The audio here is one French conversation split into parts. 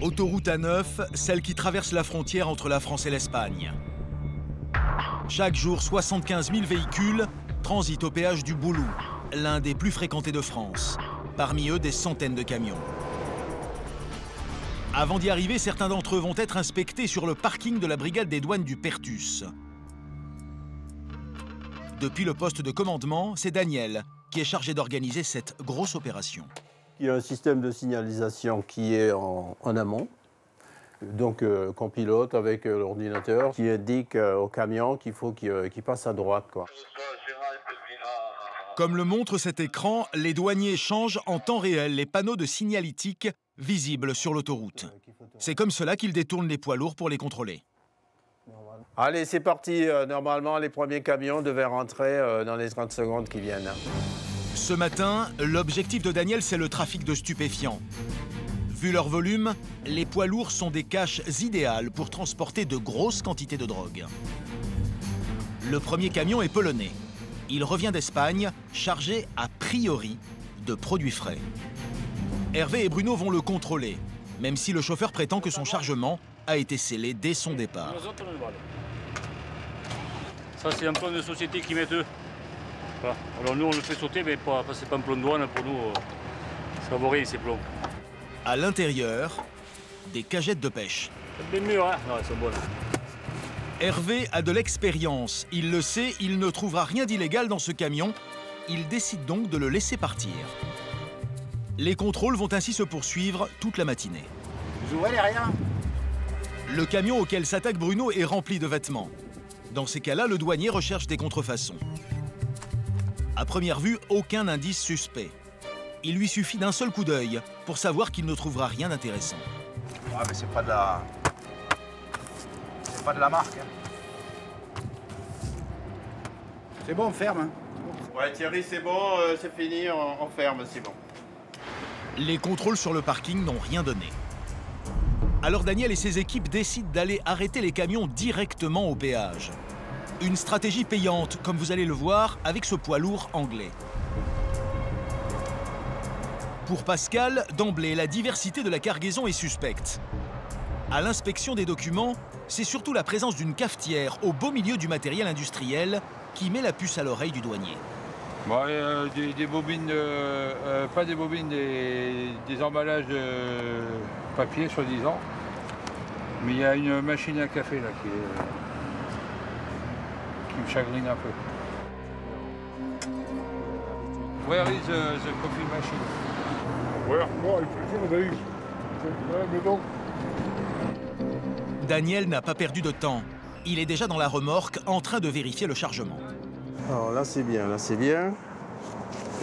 Autoroute A9, celle qui traverse la frontière entre la France et l'Espagne. Chaque jour, 75 000 véhicules transitent au péage du Boulou, l'un des plus fréquentés de France. Parmi eux, des centaines de camions. Avant d'y arriver, certains d'entre eux vont être inspectés sur le parking de la brigade des douanes du Pertus. Depuis le poste de commandement, c'est Daniel qui est chargé d'organiser cette grosse opération. Il y a un système de signalisation qui est en amont, donc qu'on pilote avec l'ordinateur, qui indique au camion qu'il faut qu'il passe à droite, quoi. Comme le montre cet écran, les douaniers changent en temps réel les panneaux de signalétique visibles sur l'autoroute. C'est comme cela qu'ils détournent les poids lourds pour les contrôler. Allez, c'est parti. Normalement, les premiers camions devaient rentrer dans les 30 secondes qui viennent. Ce matin, l'objectif de Daniel, c'est le trafic de stupéfiants. Vu leur volume, les poids lourds sont des caches idéales pour transporter de grosses quantités de drogue. Le premier camion est polonais. Il revient d'Espagne, chargé a priori de produits frais. Hervé et Bruno vont le contrôler, même si le chauffeur prétend que son chargement a été scellé dès son départ. Ça, c'est un plan de société qui met eux. Alors nous, on le fait sauter, mais c'est pas un plan de douane. Pour nous, ça vaut rien, ces plombs. À l'intérieur, des cagettes de pêche. Des murs, hein? Non, elles sont bonnes. Hervé a de l'expérience. Il le sait, il ne trouvera rien d'illégal dans ce camion. Il décide donc de le laisser partir. Les contrôles vont ainsi se poursuivre toute la matinée. Vous ouvrez les rien. Le camion auquel s'attaque Bruno est rempli de vêtements. Dans ces cas-là, le douanier recherche des contrefaçons. À première vue, aucun indice suspect. Il lui suffit d'un seul coup d'œil pour savoir qu'il ne trouvera rien d'intéressant. Ouais, mais c'est pas de la... C'est pas de la marque. Hein. C'est bon, on ferme. Hein. Ouais, Thierry, c'est bon, c'est fini, on ferme, c'est bon. Les contrôles sur le parking n'ont rien donné. Alors Daniel et ses équipes décident d'aller arrêter les camions directement au péage. Une stratégie payante, comme vous allez le voir, avec ce poids lourd anglais. Pour Pascal, d'emblée, la diversité de la cargaison est suspecte. À l'inspection des documents, c'est surtout la présence d'une cafetière au beau milieu du matériel industriel qui met la puce à l'oreille du douanier. Bon, des bobines, pas des bobines, des emballages de papier, soi-disant. Mais il y a une machine à café là qui me chagrine un peu. Where is the coffee machine? Where? No, there is. Mais non. Daniel n'a pas perdu de temps. Il est déjà dans la remorque en train de vérifier le chargement. Alors là, c'est bien, là, c'est bien.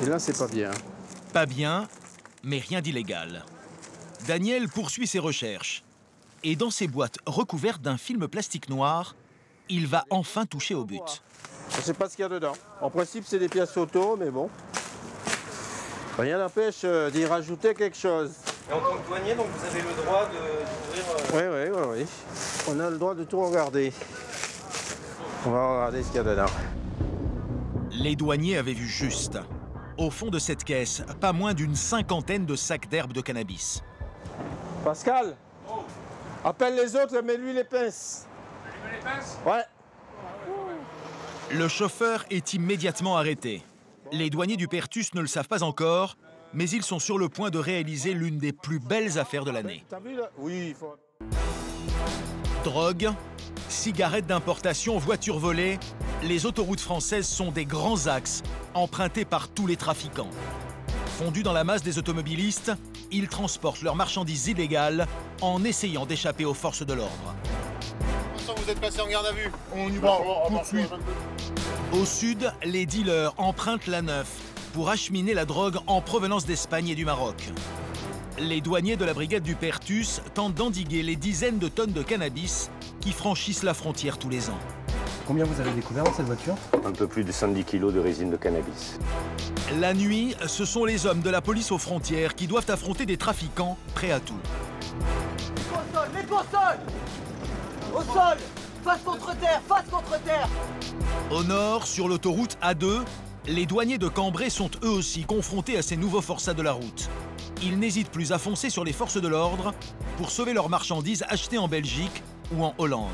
Et là, c'est pas bien. Pas bien, mais rien d'illégal. Daniel poursuit ses recherches. Et dans ces boîtes recouvertes d'un film plastique noir, il va enfin toucher au but. Je ne sais pas ce qu'il y a dedans. En principe, c'est des pièces auto, mais bon. Rien n'empêche d'y rajouter quelque chose. Et en tant que douanier, donc vous avez le droit d'ouvrir... Oui. On a le droit de tout regarder. On va regarder ce qu'il y a dedans. Les douaniers avaient vu juste. Au fond de cette caisse, pas moins d'une cinquantaine de sacs d'herbe de cannabis. Pascal, appelle les autres et mets-lui les pinces. Les pinces? Ouais. Le chauffeur est immédiatement arrêté. Les douaniers du Pertus ne le savent pas encore, mais ils sont sur le point de réaliser l'une des plus belles affaires de l'année. T'as vu là? Oui, il faut... Drogue, cigarettes d'importation, voitures volées, les autoroutes françaises sont des grands axes empruntés par tous les trafiquants. Fondus dans la masse des automobilistes, ils transportent leurs marchandises illégales en essayant d'échapper aux forces de l'ordre. Vous êtes passé en garde à vue. On y va tout de suite. Au sud, les dealers empruntent la 9 pour acheminer la drogue en provenance d'Espagne et du Maroc. Les douaniers de la brigade du Pertus tentent d'endiguer les dizaines de tonnes de cannabis qui franchissent la frontière tous les ans. Combien vous avez découvert dans cette voiture? Un peu plus de 110 kilos de résine de cannabis. La nuit, ce sont les hommes de la police aux frontières qui doivent affronter des trafiquants prêts à tout. Les au sol! Au sol! Face contre terre! Face contre terre! Au nord, sur l'autoroute A2, les douaniers de Cambrai sont eux aussi confrontés à ces nouveaux forçats de la route. ils n'hésitent plus à foncer sur les forces de l'ordre pour sauver leurs marchandises achetées en Belgique ou en Hollande.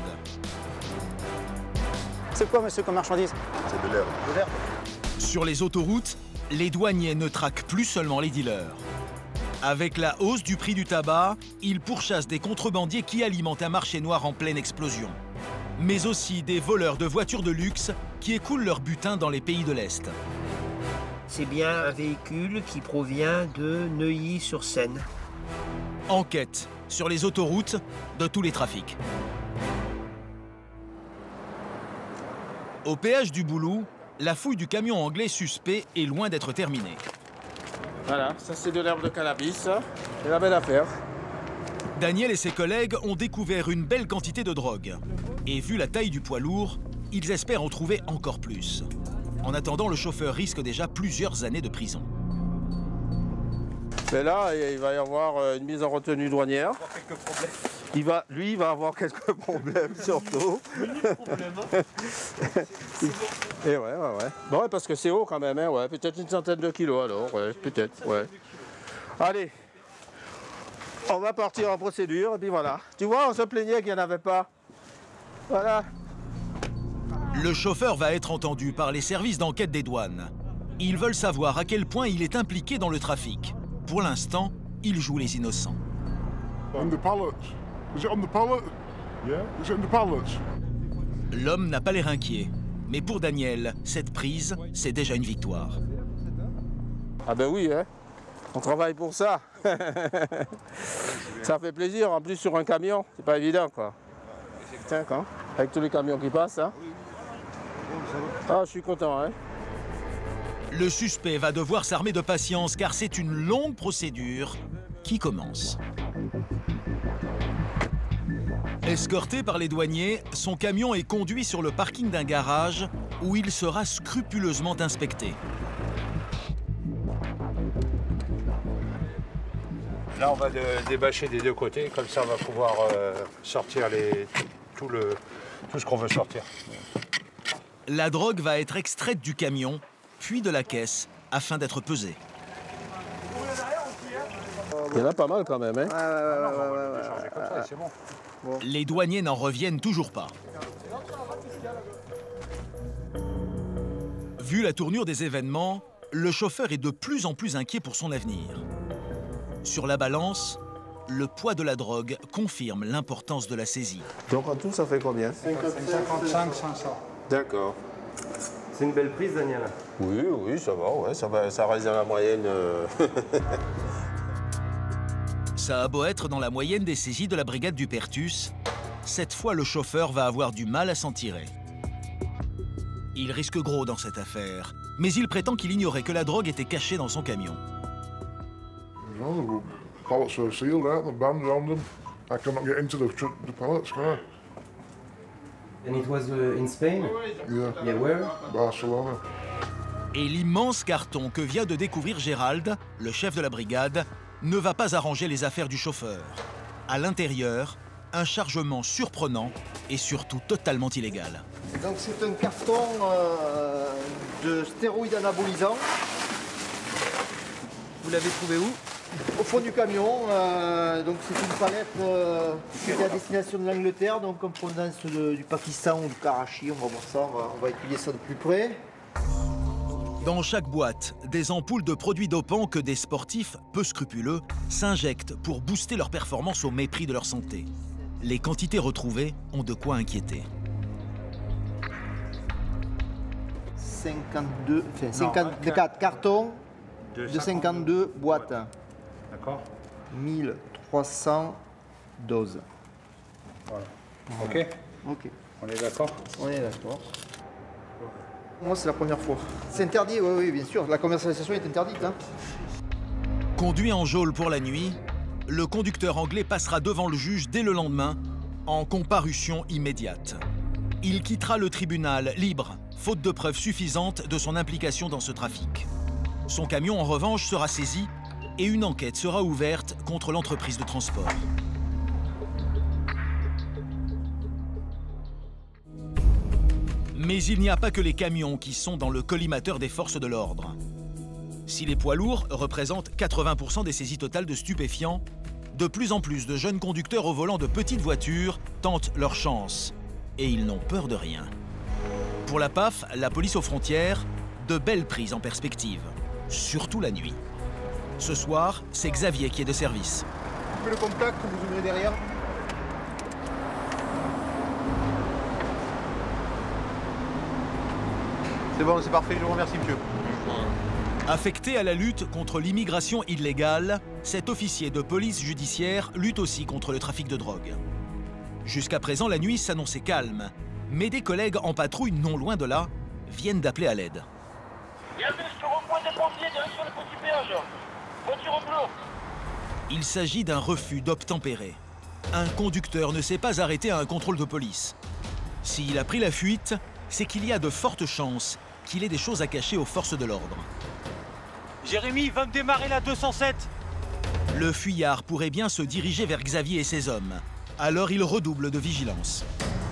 C'est quoi, monsieur, comme marchandise? C'est de l'herbe. De l'herbe. Sur les autoroutes, les douaniers ne traquent plus seulement les dealers. Avec la hausse du prix du tabac, ils pourchassent des contrebandiers qui alimentent un marché noir en pleine explosion. Mais aussi des voleurs de voitures de luxe qui écoulent leur butin dans les pays de l'Est. C'est bien un véhicule qui provient de Neuilly-sur-Seine. Enquête sur les autoroutes de tous les trafics. Au péage du Boulou, la fouille du camion anglais suspect est loin d'être terminée. Voilà, ça c'est de l'herbe de cannabis, c'est la belle affaire. Daniel et ses collègues ont découvert une belle quantité de drogue. Et vu la taille du poids lourd, ils espèrent en trouver encore plus. En attendant, le chauffeur risque déjà plusieurs années de prison. Mais là, il va y avoir une mise en retenue douanière. Lui, il va avoir quelques problèmes surtout. Et ouais. Bon, ouais, parce que c'est haut quand même, hein, ouais. Peut-être une centaine de kilos alors, ouais, peut-être, ouais. Allez, on va partir en procédure, et puis voilà. Tu vois, on se plaignait qu'il n'y en avait pas. Voilà. Le chauffeur va être entendu par les services d'enquête des douanes. Ils veulent savoir à quel point il est impliqué dans le trafic. Pour l'instant, il joue les innocents. On the pallets. Is it on the pallet? Yeah. Is it on the pallets? L'homme n'a pas l'air inquiet. Mais pour Daniel, cette prise, c'est déjà une victoire. Ah ben oui, hein. On travaille pour ça. Ça fait plaisir, en plus sur un camion, c'est pas évident quoi. Tiens, quand avec tous les camions qui passent, hein. Ah, je suis content, hein. Le suspect va devoir s'armer de patience car c'est une longue procédure qui commence. Escorté par les douaniers, son camion est conduit sur le parking d'un garage où il sera scrupuleusement inspecté. Là, on va débâcher des deux côtés, comme ça on va pouvoir sortir tout ce qu'on veut sortir. La drogue va être extraite du camion, puis de la caisse, afin d'être pesée. Il y en a pas mal quand même, hein. Les douaniers n'en reviennent toujours pas. Vu la tournure des événements, le chauffeur est de plus en plus inquiet pour son avenir. Sur la balance, le poids de la drogue confirme l'importance de la saisie. Donc en tout, ça fait combien? 55 500. D'accord. C'est une belle prise, Daniel. Oui, ça va, ouais, ça reste dans la moyenne. Ça a beau être dans la moyenne des saisies de la brigade du Pertus, cette fois le chauffeur va avoir du mal à s'en tirer. Il risque gros dans cette affaire, mais il prétend qu'il ignorait que la drogue était cachée dans son camion. No, the pallets are sealed out, the band's on them. I cannot get into the pallets, can I? And it was in Spain? Yeah. Yeah, where? Barcelona. Et l'immense carton que vient de découvrir Gérald, le chef de la brigade, ne va pas arranger les affaires du chauffeur. À l'intérieur, un chargement surprenant et surtout totalement illégal. Donc c'est un carton de stéroïdes anabolisants. Vous l'avez trouvé où? Au fond du camion, donc c'est une palette qui est à destination de l'Angleterre, donc en provenance du Pakistan ou du Karachi, on va voir ça, on va étudier ça de plus près. Dans chaque boîte, des ampoules de produits dopants que des sportifs peu scrupuleux s'injectent pour booster leur performance au mépris de leur santé. Les quantités retrouvées ont de quoi inquiéter. 54 cartons de 52 boîtes. D'accord. 1300 doses. Voilà. Ok. Ok. On est d'accord? On est d'accord. Moi, c'est la première fois. C'est interdit, oui, bien sûr. La commercialisation est interdite. Hein. Conduit en geôle pour la nuit, le conducteur anglais passera devant le juge dès le lendemain, en comparution immédiate. Il quittera le tribunal libre, faute de preuves suffisantes de son implication dans ce trafic. Son camion, en revanche, sera saisi et une enquête sera ouverte contre l'entreprise de transport. Mais il n'y a pas que les camions qui sont dans le collimateur des forces de l'ordre. Si les poids lourds représentent 80% des saisies totales de stupéfiants, de plus en plus de jeunes conducteurs au volant de petites voitures tentent leur chance. Et ils n'ont peur de rien. Pour la PAF, la police aux frontières, de belles prises en perspective, surtout la nuit. Ce soir, c'est Xavier qui est de service. Le contact, vous ouvrez derrière. C'est bon, c'est parfait, je vous remercie, monsieur. Affecté à la lutte contre l'immigration illégale, cet officier de police judiciaire lutte aussi contre le trafic de drogue. Jusqu'à présent, la nuit s'annonçait calme, mais des collègues en patrouille non loin de là viennent d'appeler à l'aide. Bienvenue sur le rond-point des pompiers, direction le petit péage. Voiture en bleu. Il s'agit d'un refus d'obtempérer. Un conducteur ne s'est pas arrêté à un contrôle de police. S'il a pris la fuite, c'est qu'il y a de fortes chances qu'il ait des choses à cacher aux forces de l'ordre. Jérémy, va me démarrer la 207. Le fuyard pourrait bien se diriger vers Xavier et ses hommes. Alors il redouble de vigilance.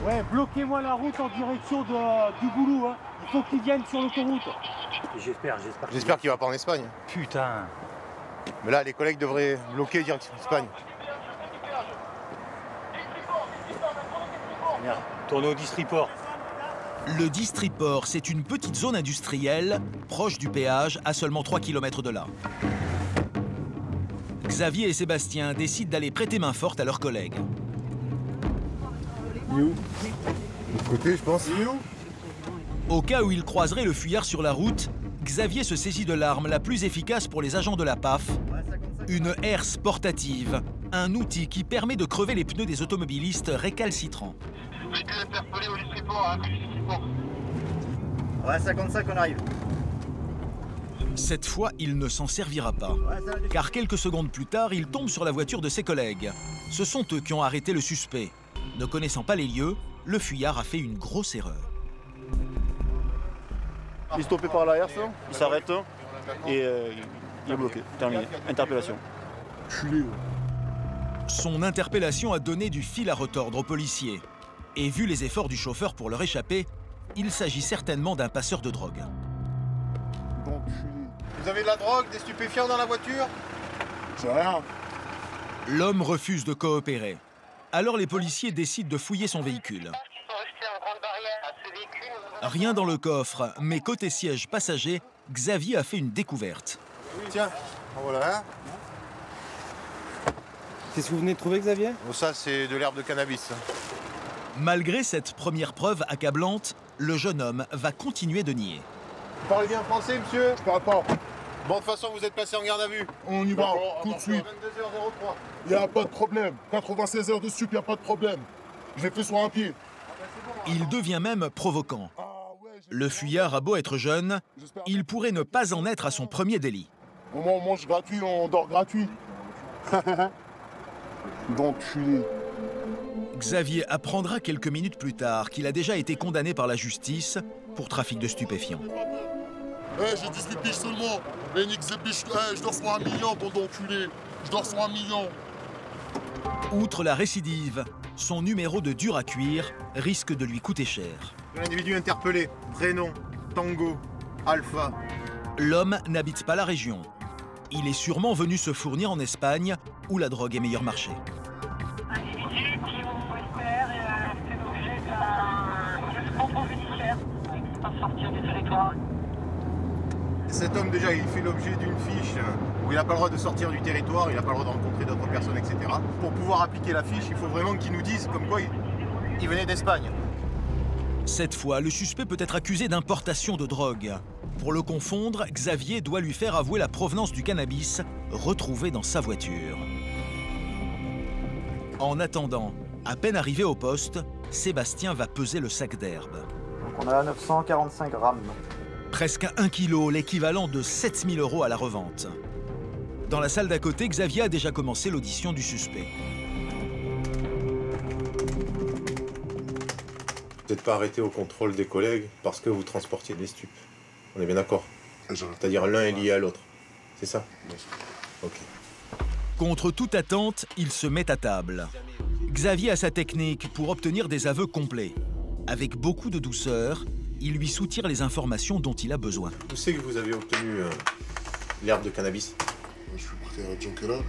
Ouais, bloquez-moi la route en direction du Boulou. Hein. Il faut qu'il vienne sur l'autoroute. J'espère qu'il va pas en Espagne. Putain. Mais là, les collègues devraient bloquer direction Espagne. Merde, tournez au Distriport. Le Distriport, c'est une petite zone industrielle, proche du péage, à seulement 3 km de là. Xavier et Sébastien décident d'aller prêter main forte à leurs collègues. De l'autre côté, je pense. Au cas où ils croiseraient le fuyard sur la route, Xavier se saisit de l'arme la plus efficace pour les agents de la PAF, une herse portative, un outil qui permet de crever les pneus des automobilistes récalcitrants. Ouais, 55, on arrive. Cette fois, il ne s'en servira pas, car quelques secondes plus tard, il tombe sur la voiture de ses collègues. Ce sont eux qui ont arrêté le suspect. Ne connaissant pas les lieux, le fuyard a fait une grosse erreur. Il est stoppé par la herse, il s'arrête et il est bloqué. Terminé. Interpellation. Son interpellation a donné du fil à retordre aux policiers. Et vu les efforts du chauffeur pour leur échapper, il s'agit certainement d'un passeur de drogue. Vous avez de la drogue, des stupéfiants dans la voiture? J'ai rien. L'homme refuse de coopérer. Alors les policiers décident de fouiller son véhicule. Rien dans le coffre, mais côté siège passager, Xavier a fait une découverte. Tiens, voilà. C'est ce que vous venez de trouver, Xavier? Bon, ça, c'est de l'herbe de cannabis. Malgré cette première preuve accablante, le jeune homme va continuer de nier. Vous parlez bien français, monsieur? Je parle pas. Bon, de toute façon, vous êtes placé en garde à vue. On y va, tout de suite. 22h03. Il n'y a pas de problème. 96 heures de stup, il n'y a pas de problème. Je l'ai fait sur un pied. Il devient même provoquant. Le fuyard a beau être jeune, il pourrait ne pas en être à son premier délit. Au moins, on mange gratuit, on dort gratuit. D'enculé. Xavier apprendra quelques minutes plus tard qu'il a déjà été condamné par la justice pour trafic de stupéfiants. J'ai 18 piges seulement. Je dors sur 1 million, bon d'enculé. Je dors sur 1 million. Outre la récidive, son numéro de dur à cuire risque de lui coûter cher. L'individu interpellé, prénom, Tango, Alpha. L'homme n'habite pas la région. Il est sûrement venu se fournir en Espagne, où la drogue est meilleur marché. Individu qui on espère fait l'objet d'un contrôle judiciaire. Pas sortir du territoire. Cet homme, déjà, il fait l'objet d'une fiche où il n'a pas le droit de sortir du territoire, il n'a pas le droit de rencontrer d'autres personnes, etc. Pour pouvoir appliquer la fiche, il faut vraiment qu'il nous dise comme quoi il venait d'Espagne. Cette fois, le suspect peut être accusé d'importation de drogue. Pour le confondre, Xavier doit lui faire avouer la provenance du cannabis retrouvé dans sa voiture. En attendant, à peine arrivé au poste, Sébastien va peser le sac d'herbe. Donc on a 945 grammes. Presque 1 kilo, l'équivalent de 7 000 € à la revente. Dans la salle d'à côté, Xavier a déjà commencé l'audition du suspect. Vous n'êtes pas arrêté au contrôle des collègues parce que vous transportiez des stupes. On est bien d'accord? C'est-à-dire l'un est lié à l'autre. C'est ça? Ok. Contre toute attente, il se met à table. Xavier a sa technique pour obtenir des aveux complets. Avec beaucoup de douceur, il lui soutire les informations dont il a besoin. Où c'est que vous avez obtenu l'herbe de cannabis? Je suis parti à la Jonquera.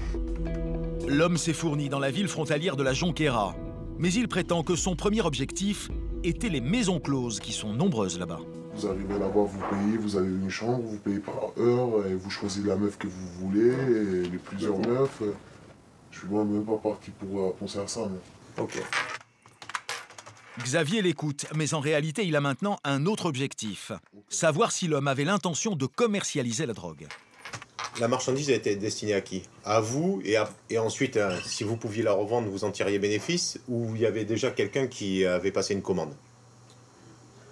L'homme s'est fourni dans la ville frontalière de la Jonquera. Mais il prétend que son premier objectif était les maisons closes qui sont nombreuses là-bas. Vous arrivez là-bas, vous payez, vous avez une chambre, vous payez par heure, et vous choisissez la meuf que vous voulez, et les plusieurs meufs. Je suis même pas parti pour penser à ça. Mais... Ok. Xavier l'écoute, mais en réalité, il a maintenant un autre objectif. Savoir si l'homme avait l'intention de commercialiser la drogue. La marchandise a été destinée à qui? À vous, et ensuite, si vous pouviez la revendre, vous en tiriez bénéfice, ou il y avait déjà quelqu'un qui avait passé une commande?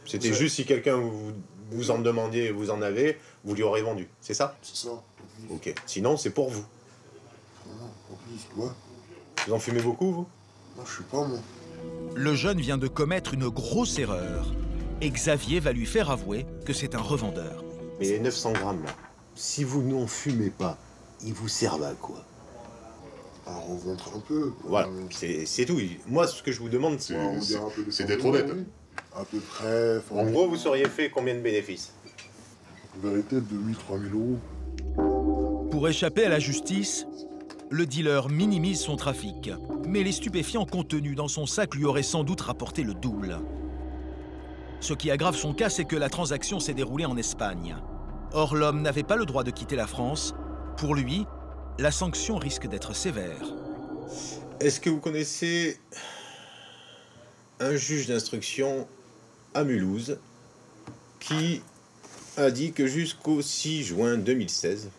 C'était juste si quelqu'un vous en demandiez et vous en avez, vous lui aurez vendu, c'est ça? C'est ça. Ok. Sinon, c'est pour vous. En plus, ouais. Vous en fumez beaucoup, vous? Non, je suis pas, moi. Le jeune vient de commettre une grosse erreur. Et Xavier va lui faire avouer que c'est un revendeur. Mais les 900 grammes, là, si vous n'en fumez pas, ils vous servent à quoi? À revendre un peu. Voilà, c'est tout. Moi, ce que je vous demande, c'est d'être honnête. À peu près... En gros, vous seriez fait combien de bénéfices? En vérité, 2 000, 3 000 euros. Pour échapper à la justice, le dealer minimise son trafic. Mais les stupéfiants contenus dans son sac lui auraient sans doute rapporté le double. Ce qui aggrave son cas, c'est que la transaction s'est déroulée en Espagne. Or, l'homme n'avait pas le droit de quitter la France. Pour lui, la sanction risque d'être sévère. Est-ce que vous connaissez un juge d'instruction à Mulhouse qui a dit que jusqu'au 6 juin 2016,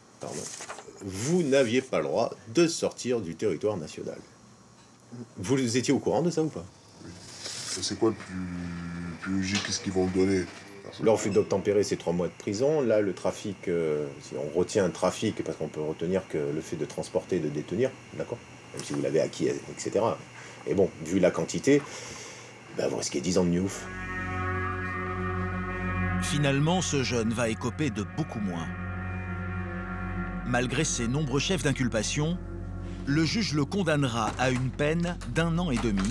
vous n'aviez pas le droit de sortir du territoire national? Vous étiez au courant de ça ou pas? Oui. C'est quoi le plus logique? Qu'est-ce qu'ils vont me donner? Là, au fut d'obtempérer, c'est 3 mois de prison. Là, le trafic, si on retient un trafic, parce qu'on peut retenir que le fait de transporter et de détenir, d'accord? Même si vous l'avez acquis, etc. Et bon, vu la quantité, ben, vous risquez 10 ans de Newf. Finalement, ce jeune va écoper de beaucoup moins. Malgré ses nombreux chefs d'inculpation, le juge le condamnera à une peine d'1 an et demi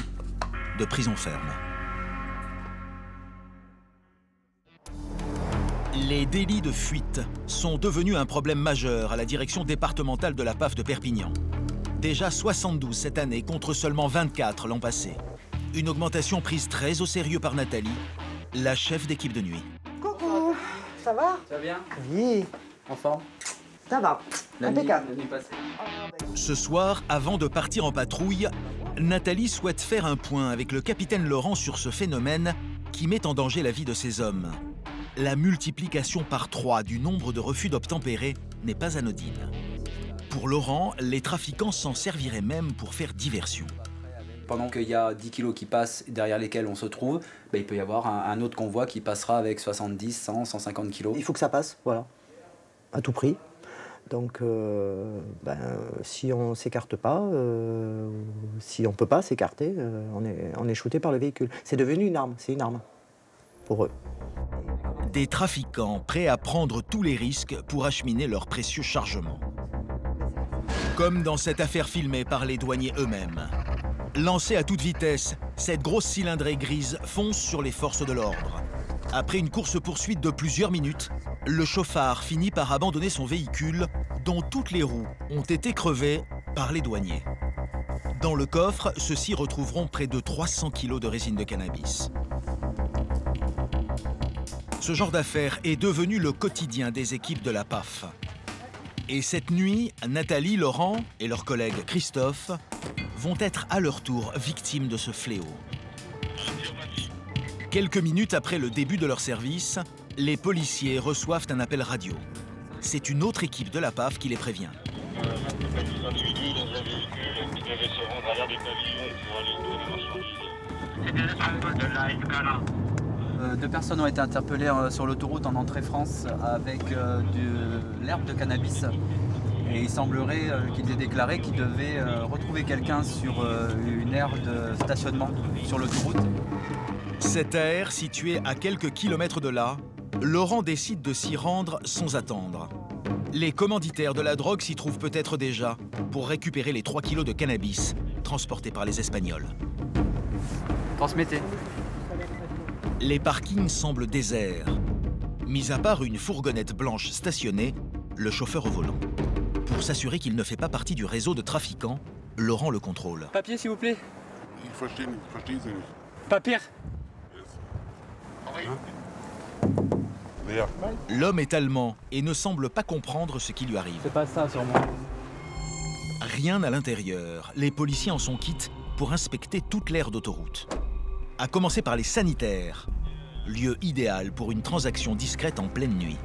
de prison ferme. Les délits de fuite sont devenus un problème majeur à la direction départementale de la PAF de Perpignan. Déjà 72 cette année contre seulement 24 l'an passé. Une augmentation prise très au sérieux par Nathalie, la chef d'équipe de nuit. Coucou, ça va? Ça va bien? Oui. En forme? Ça va, impeccable. La nuit passée. Ce soir, avant de partir en patrouille, Nathalie souhaite faire un point avec le capitaine Laurent sur ce phénomène qui met en danger la vie de ces hommes. La multiplication par 3 du nombre de refus d'obtempérer n'est pas anodine. Pour Laurent, les trafiquants s'en serviraient même pour faire diversion. Pendant qu'il y a 10 kilos qui passent derrière lesquels on se trouve, ben, il peut y avoir un autre convoi qui passera avec 70, 100, 150 kilos. Il faut que ça passe, voilà, à tout prix. Donc, si on ne s'écarte pas, si on ne peut pas s'écarter, on est shooté par le véhicule. C'est devenu une arme, c'est une arme pour eux. Des trafiquants prêts à prendre tous les risques pour acheminer leurs précieux chargements. Comme dans cette affaire filmée par les douaniers eux-mêmes. Lancée à toute vitesse, cette grosse cylindrée grise fonce sur les forces de l'ordre. Après une course-poursuite de plusieurs minutes, le chauffard finit par abandonner son véhicule dont toutes les roues ont été crevées par les douaniers. Dans le coffre, ceux-ci retrouveront près de 300 kilos de résine de cannabis. Ce genre d'affaires est devenu le quotidien des équipes de la PAF. Et cette nuit, Nathalie, Laurent et leur collègue Christophe vont être à leur tour victimes de ce fléau. Quelques minutes après le début de leur service, les policiers reçoivent un appel radio. C'est une autre équipe de la PAF qui les prévient. Deux personnes ont été interpellées sur l'autoroute en entrée France avec de l'herbe de cannabis. Et il semblerait qu'ils aient déclaré qu'ils devaient retrouver quelqu'un sur une aire de stationnement sur l'autoroute. Cette aire, située à quelques kilomètres de là, Laurent décide de s'y rendre sans attendre. Les commanditaires de la drogue s'y trouvent peut-être déjà pour récupérer les 3 kilos de cannabis transportés par les Espagnols. Transmettez. Les parkings semblent déserts. Mis à part une fourgonnette blanche stationnée, le chauffeur au volant. Pour s'assurer qu'il ne fait pas partie du réseau de trafiquants, Laurent le contrôle. Papier, s'il vous plaît. Papier. L'homme est allemand et ne semble pas comprendre ce qui lui arrive. C'est pas ça, sûrement. Rien à l'intérieur. Les policiers en sont quittes pour inspecter toute l'aire d'autoroute. À commencer par les sanitaires, lieu idéal pour une transaction discrète en pleine nuit.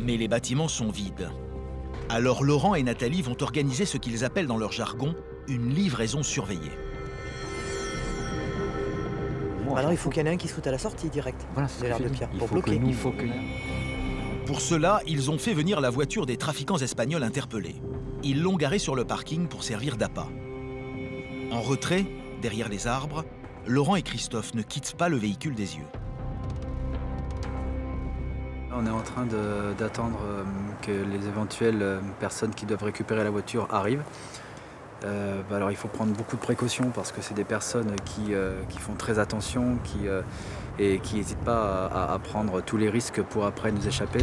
Mais les bâtiments sont vides. Alors Laurent et Nathalie vont organiser ce qu'ils appellent dans leur jargon une livraison surveillée. Alors il faut qu'il y en ait un qui se foute à la sortie direct de l'aire de Pierre pour bloquer. Pour cela, ils ont fait venir la voiture des trafiquants espagnols interpellés. Ils l'ont garée sur le parking pour servir d'appât. En retrait, derrière les arbres, Laurent et Christophe ne quittent pas le véhicule des yeux. On est en train d'attendre que les éventuelles personnes qui doivent récupérer la voiture arrivent. Alors il faut prendre beaucoup de précautions parce que c'est des personnes qui font très attention et qui n'hésitent pas à prendre tous les risques pour après nous échapper.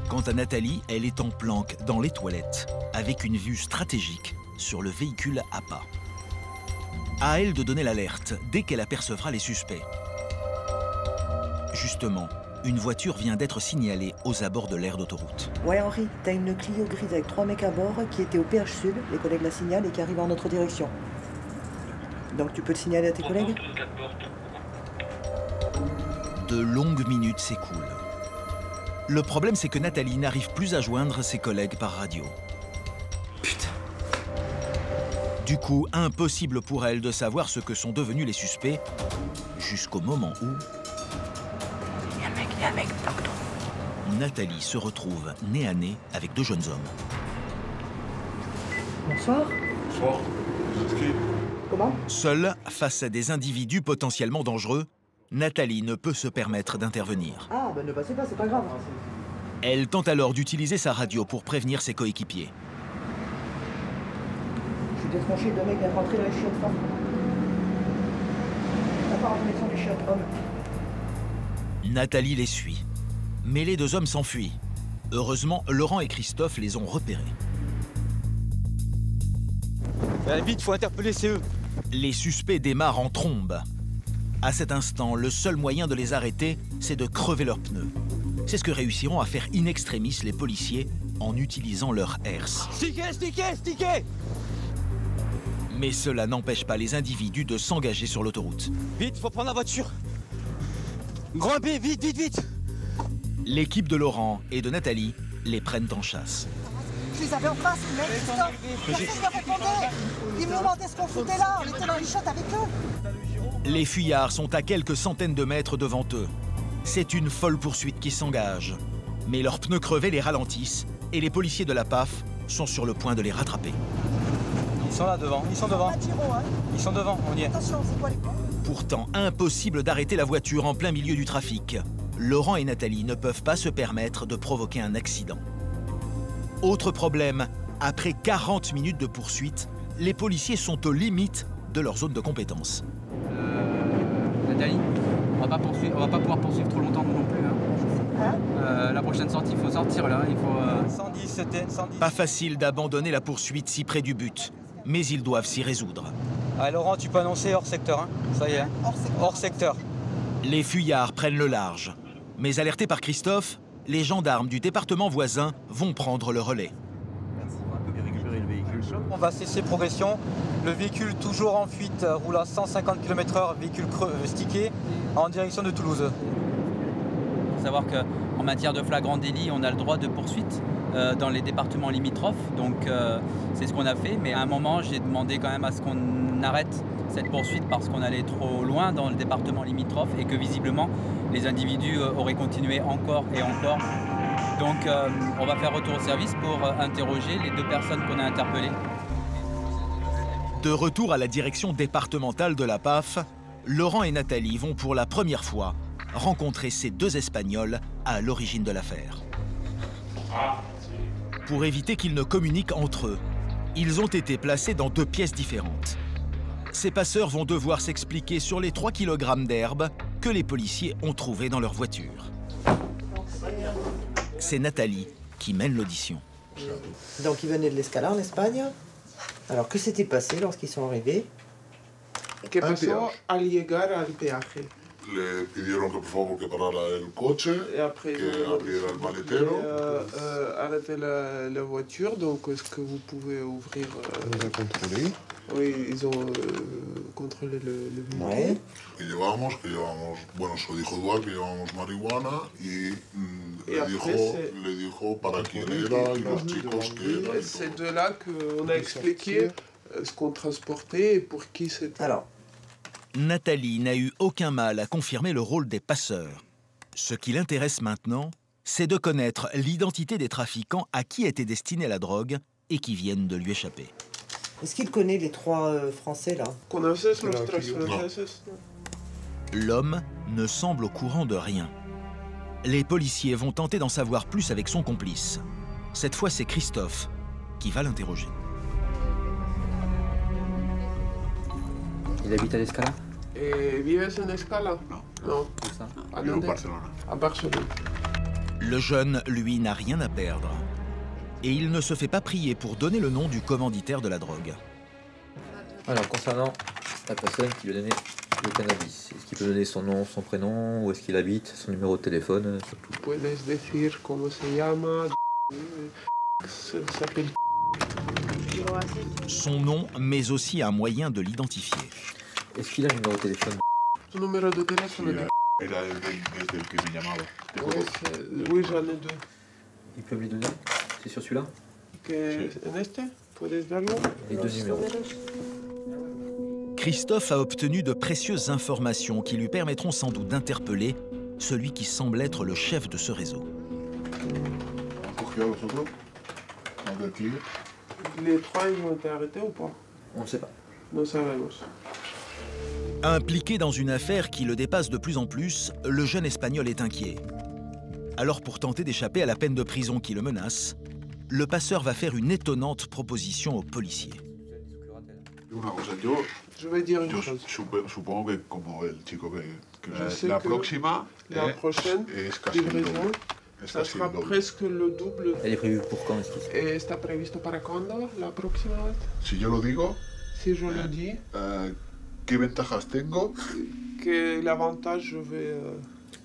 Quant à Nathalie, elle est en planque dans les toilettes, avec une vue stratégique sur le véhicule APA. À elle de donner l'alerte dès qu'elle apercevra les suspects. Justement, une voiture vient d'être signalée aux abords de l'aire d'autoroute. Ouais Henri, t'as une Clio grise avec 3 mecs à bord qui étaient au PH Sud, les collègues la signalent et qui arrivent en notre direction. Donc tu peux le signaler à tes collègues? De longues minutes s'écoulent. Le problème, c'est que Nathalie n'arrive plus à joindre ses collègues par radio. Putain. Du coup, impossible pour elle de savoir ce que sont devenus les suspects, jusqu'au moment où... Il y a un mec, pardon. Nathalie se retrouve nez à nez avec 2 jeunes hommes. Bonsoir. Bonsoir. Vous êtes qui? Comment? Seule, face à des individus potentiellement dangereux, Nathalie ne peut se permettre d'intervenir. Ah, ben ne passez pas, c'est pas grave. Elle tente alors d'utiliser sa radio pour prévenir ses coéquipiers. Je suis détranché, 2 mecs viennent rentrer dans les chiottes, femme. Ça part en direction des chiottes, homme. Nathalie les suit. Mais les 2 hommes s'enfuient. Heureusement, Laurent et Christophe les ont repérés. Vite, faut interpeller, c'est eux. Les suspects démarrent en trombe. À cet instant, le seul moyen de les arrêter, c'est de crever leurs pneus. C'est ce que réussiront à faire in extremis les policiers en utilisant leur herse. Sticker. Mais cela n'empêche pas les individus de s'engager sur l'autoroute. Vite, faut prendre la voiture. Grand B, vite. L'équipe de Laurent et de Nathalie les prennent en chasse. Je les avais en face, les mecs, Christophe. Personne ne répondait. Ils me demandaient ce qu'on foutait là. On était dans les chiottes avec eux. Les fuyards sont à quelques centaines de mètres devant eux. C'est une folle poursuite qui s'engage. Mais leurs pneus crevés les ralentissent et les policiers de la PAF sont sur le point de les rattraper. Ils sont là devant, ils sont devant. Ils sont devant, on y est. Attention, c'est quoi les... Pourtant, impossible d'arrêter la voiture en plein milieu du trafic. Laurent et Nathalie ne peuvent pas se permettre de provoquer un accident. Autre problème, après 40 minutes de poursuite, les policiers sont aux limites de leur zone de compétence. Nathalie, on va pas pouvoir poursuivre trop longtemps non plus. La prochaine sortie, il faut sortir là, il faut... 110, c'était 110. Pas facile d'abandonner la poursuite si près du but, mais ils doivent s'y résoudre. Ah, Laurent, tu peux annoncer hors secteur, hein. Ça y est, hors secteur. Les fuyards prennent le large, mais alertés par Christophe, les gendarmes du département voisin vont prendre le relais. On va cesser progression. Le véhicule toujours en fuite roule à 150 km/h, véhicule stické, en direction de Toulouse. Il faut savoir qu'en matière de flagrant délit, on a le droit de poursuite dans les départements limitrophes. Donc c'est ce qu'on a fait. Mais à un moment, j'ai demandé quand même à ce qu'on arrête cette poursuite parce qu'on allait trop loin dans le département limitrophe et que visiblement, les individus auraient continué encore et encore. Donc on va faire retour au service pour interroger les 2 personnes qu'on a interpellées. De retour à la direction départementale de la PAF, Laurent et Nathalie vont pour la première fois rencontrer ces 2 Espagnols à l'origine de l'affaire. Pour éviter qu'ils ne communiquent entre eux, ils ont été placés dans 2 pièces différentes. Ces passeurs vont devoir s'expliquer sur les 3 kg d'herbe que les policiers ont trouvés dans leur voiture. c'est Nathalie qui mène l'audition. Donc ils venaient de l'Escala en Espagne. Alors que s'était passé lorsqu'ils sont arrivés? ¿Qué pasó al llegar al peaje? Le pidieron que por favor que parara el coche, Et après, que abriera el maletero. Arrêtez la voiture, donc est-ce que vous pouvez ouvrir... On les a contrôlés. Oui, ils ont contrôlé le Ouais. Que llevamos, bueno, se lo dijo Duarte que llevamos marihuana y le dijo para quién era y los chicos que eran. C'est de là qu'on a expliqué ce qu'on transportait et pour qui c'était. Alors, Nathalie n'a eu aucun mal à confirmer le rôle des passeurs. Ce qui l'intéresse maintenant, c'est de connaître l'identité des trafiquants à qui était destinée la drogue et qui viennent de lui échapper. est-ce qu'il connaît les trois Français là? ¿Conoces los tres franceses? L'homme ne semble au courant de rien. Les policiers vont tenter d'en savoir plus avec son complice. Cette fois, c'est Christophe qui va l'interroger. Il habite à l'Escala? Et vives en Escala? Non. C'est ça. À Barcelone. À Barcelone. Le jeune, lui, n'a rien à perdre. Et il ne se fait pas prier pour donner le nom du commanditaire de la drogue. Alors, concernant la personne qui lui a donné le cannabis, est-ce qu'il peut donner son nom, son prénom, où est-ce qu'il habite, son numéro de téléphone, surtout? Puedes decir cómo se llama, s'appelle... Son nom, mais aussi un moyen de l'identifier. Est-ce qu'il a un numéro de téléphone? Son numéro de téléphone. Era el que me llamaba. Oui, j'en ai deux. Il peut me les donner? C'est sur celui-là? En este? Puedes verlo? Les deux numéros. Christophe a obtenu de précieuses informations qui lui permettront sans doute d'interpeller celui qui semble être le chef de ce réseau. Les trois, ils ont été arrêtés ou pas? On ne sait pas. No sabemos. Impliqué dans une affaire qui le dépasse de plus en plus, le jeune Espagnol est inquiet. Alors pour tenter d'échapper à la peine de prison qui le menace, le passeur va faire une étonnante proposition aux policiers. Je vais dire une chose. Supongo que como el chico que la prochaine livraison, ça sera presque le double. Elle est prévue pour quand? ¿Está previsto para cuándo la próxima vez? Si yo lo digo, si je le dis, ¿qué ventajas tengo? Que l'avantage, je vais...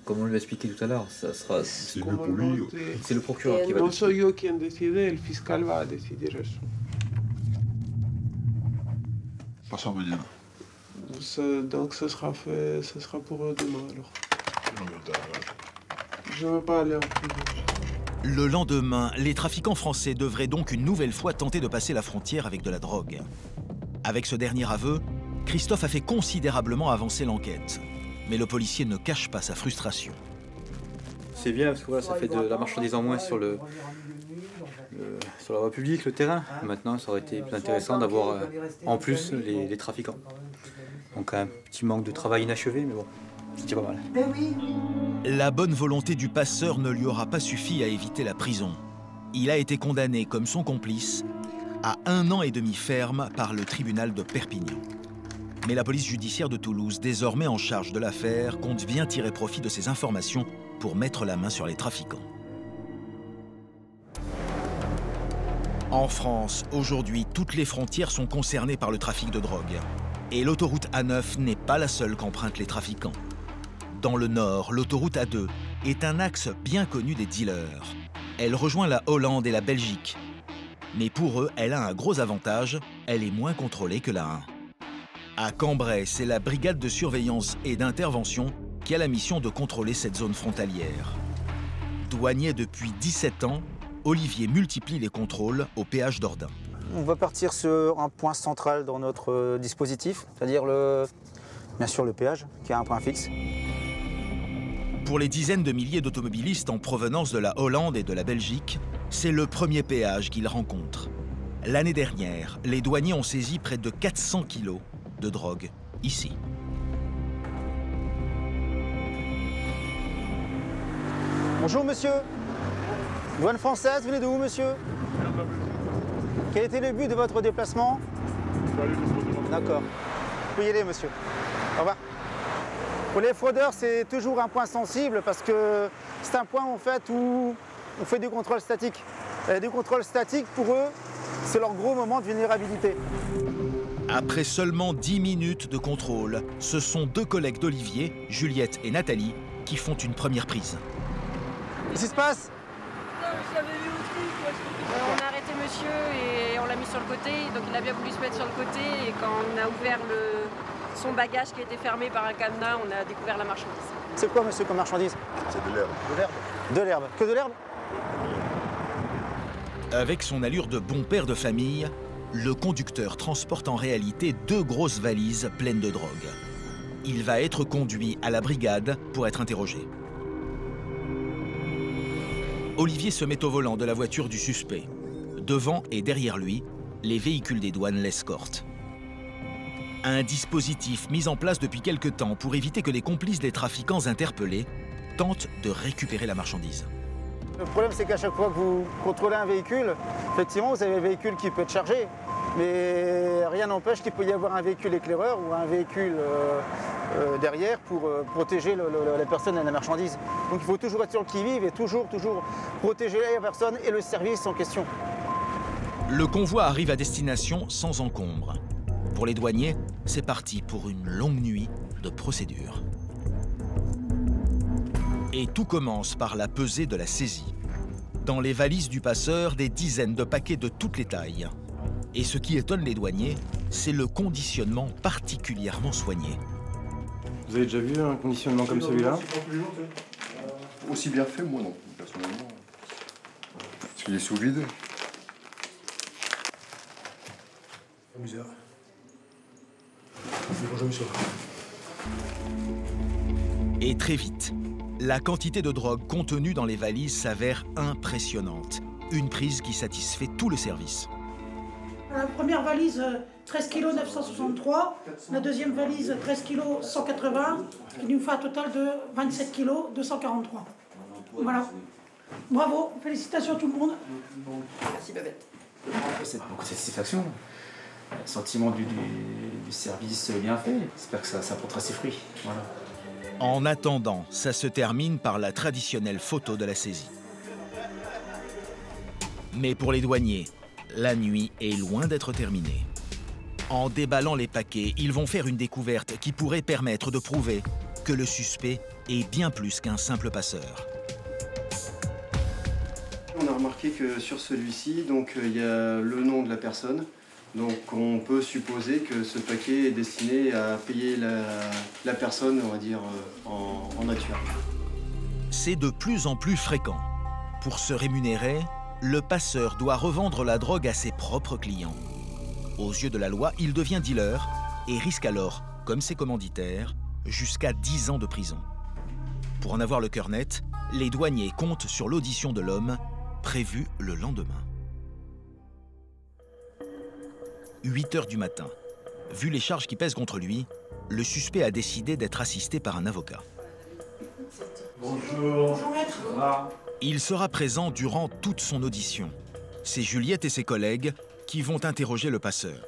Comme on lui a expliqué tout à l'heure, ça sera... C'est le procureur qui va... No soy yo quien decide, el fiscal va a decidir eso. Pasado mañana. Donc ce sera fait, ce sera pour eux demain alors. Je ne veux pas aller en prison. Le lendemain, les trafiquants français devraient donc une nouvelle fois tenter de passer la frontière avec de la drogue. Avec ce dernier aveu, Christophe a fait considérablement avancer l'enquête. Mais le policier ne cache pas sa frustration. C'est bien parce que voilà, ça fait de la marchandise en moins sur la voie publique, le terrain. Maintenant, ça aurait été plus intéressant d'avoir en plus les trafiquants. Donc un petit manque de travail inachevé, mais bon, c'était pas mal. La bonne volonté du passeur ne lui aura pas suffi à éviter la prison. Il a été condamné, comme son complice, à 1 an et demi ferme par le tribunal de Perpignan. Mais la police judiciaire de Toulouse, désormais en charge de l'affaire, compte bien tirer profit de ces informations pour mettre la main sur les trafiquants. En France, aujourd'hui, toutes les frontières sont concernées par le trafic de drogue. Et l'autoroute A9 n'est pas la seule qu'empruntent les trafiquants. Dans le nord, l'autoroute A2 est un axe bien connu des dealers. Elle rejoint la Hollande et la Belgique. Mais pour eux, elle a un gros avantage, elle est moins contrôlée que la 1. À Cambrai, c'est la brigade de surveillance et d'intervention qui a la mission de contrôler cette zone frontalière. Douanier depuis 17 ans, Olivier multiplie les contrôles au péage d'Ordain. On va partir sur un point central dans notre dispositif, c'est-à-dire bien sûr le péage, qui a un point fixe. Pour les dizaines de milliers d'automobilistes en provenance de la Hollande et de la Belgique, c'est le premier péage qu'ils rencontrent. L'année dernière, les douaniers ont saisi près de 400 kilos de drogue ici. Bonjour monsieur. Douane française, venez de où monsieur? Quel était le but de votre déplacement? D'accord. Vous pouvez y aller monsieur. Au revoir. Pour les fraudeurs, c'est toujours un point sensible parce que c'est un point en fait où on fait du contrôle statique. Et du contrôle statique, pour eux, c'est leur gros moment de vulnérabilité. Après seulement 10 minutes de contrôle, ce sont deux collègues d'Olivier, Juliette et Nathalie, qui font une première prise. Qu'est-ce qui se passe? Je l'avais vu au truc. On a arrêté monsieur et on l'a mis sur le côté. Donc il a bien voulu se mettre sur le côté. Et quand on a ouvert son bagage qui était fermé par un cadenas, on a découvert la marchandise. C'est quoi, monsieur, comme marchandise? C'est de l'herbe. De l'herbe. De l'herbe. Que de l'herbe? Avec son allure de bon père de famille, le conducteur transporte en réalité deux grosses valises pleines de drogue. Il va être conduit à la brigade pour être interrogé. Olivier se met au volant de la voiture du suspect. Devant et derrière lui, les véhicules des douanes l'escortent. Un dispositif mis en place depuis quelque temps pour éviter que les complices des trafiquants interpellés tentent de récupérer la marchandise. Le problème, c'est qu'à chaque fois que vous contrôlez un véhicule, effectivement, vous avez le véhicule qui peut être chargé, mais rien n'empêche qu'il peut y avoir un véhicule éclaireur ou un véhicule derrière pour protéger la personne et la marchandise. Donc il faut toujours être sur le qui-vive et toujours protéger la personne et le service en question. Le convoi arrive à destination sans encombre. Pour les douaniers, c'est parti pour une longue nuit de procédure. Et tout commence par la pesée de la saisie. Dans les valises du passeur, des dizaines de paquets de toutes les tailles. Et ce qui étonne les douaniers, c'est le conditionnement particulièrement soigné. Vous avez déjà vu un conditionnement comme celui-là? Aussi bien fait, moi non, personnellement. Parce qu'il est sous vide. Amuseur. Et très vite, la quantité de drogue contenue dans les valises s'avère impressionnante. Une prise qui satisfait tout le service. La première valise, 13 kg 963. La deuxième valise, 13 kg 180. Qui nous fait un total de 27 kg 243. Voilà. Bravo, félicitations à tout le monde. Merci Babette. C'est beaucoup de satisfaction. Le sentiment du service bien fait. J'espère que ça portera ses fruits. Voilà. En attendant, ça se termine par la traditionnelle photo de la saisie. Mais pour les douaniers, la nuit est loin d'être terminée. En déballant les paquets, ils vont faire une découverte qui pourrait permettre de prouver que le suspect est bien plus qu'un simple passeur. On a remarqué que sur celui-ci, donc il y a le nom de la personne. Donc on peut supposer que ce paquet est destiné à payer la personne, on va dire, en nature. C'est de plus en plus fréquent. Pour se rémunérer, le passeur doit revendre la drogue à ses propres clients. Aux yeux de la loi, il devient dealer et risque alors, comme ses commanditaires, jusqu'à 10 ans de prison. Pour en avoir le cœur net, les douaniers comptent sur l'audition de l'homme, prévue le lendemain. 8 h du matin. Vu les charges qui pèsent contre lui, le suspect a décidé d'être assisté par un avocat. Bonjour. Bonjour maître. Il sera présent durant toute son audition. C'est Juliette et ses collègues qui vont interroger le passeur.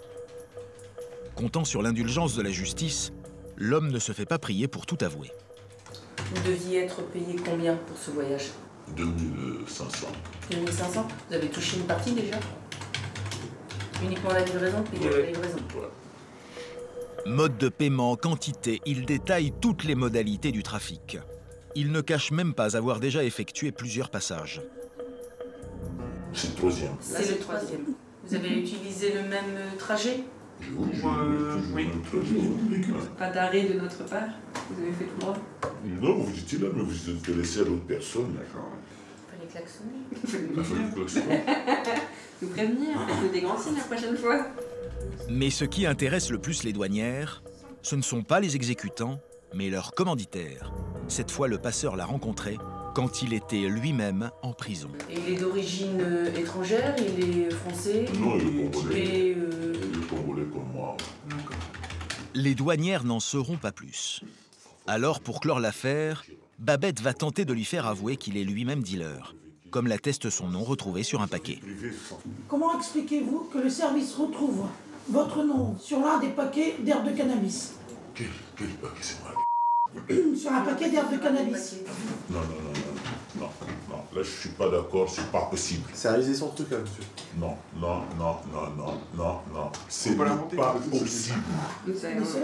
Comptant sur l'indulgence de la justice, l'homme ne se fait pas prier pour tout avouer. Vous deviez être payé combien pour ce voyage? 2500. 2500? Vous avez touché une partie déjà? Uniquement la livraison, puis la livraison. Mode de paiement, quantité, il détaille toutes les modalités du trafic. Il ne cache même pas avoir déjà effectué plusieurs passages. C'est le troisième. C'est le troisième. Vous avez utilisé le même trajet? Oui. Pas d'arrêt de notre part? Vous avez fait tout droit? Non, vous étiez là, mais vous êtes laissé à d'autres personnes. D'accord. Fallait klaxonner. Vous prévenir, faites des grands signes la prochaine fois. Mais ce qui intéresse le plus les douanières, ce ne sont pas les exécutants, mais leurs commanditaires. Cette fois, le passeur l'a rencontré quand il était lui-même en prison. Et il est d'origine étrangère? Il est français? Non, il est congolais. Il est congolais comme moi. Les douanières n'en sauront pas plus. Alors, pour clore l'affaire, Babette va tenter de lui faire avouer qu'il est lui-même dealer, comme l'atteste son nom retrouvé sur un paquet. Comment expliquez-vous que le service retrouve votre nom sur l'un des paquets d'herbe de cannabis? Quel paquet, c'est moi? Sur un paquet d'herbe de cannabis. Non. Là, je suis pas d'accord, c'est pas possible. C'est réalisé son truc, là, monsieur. Non. C'est pas possible.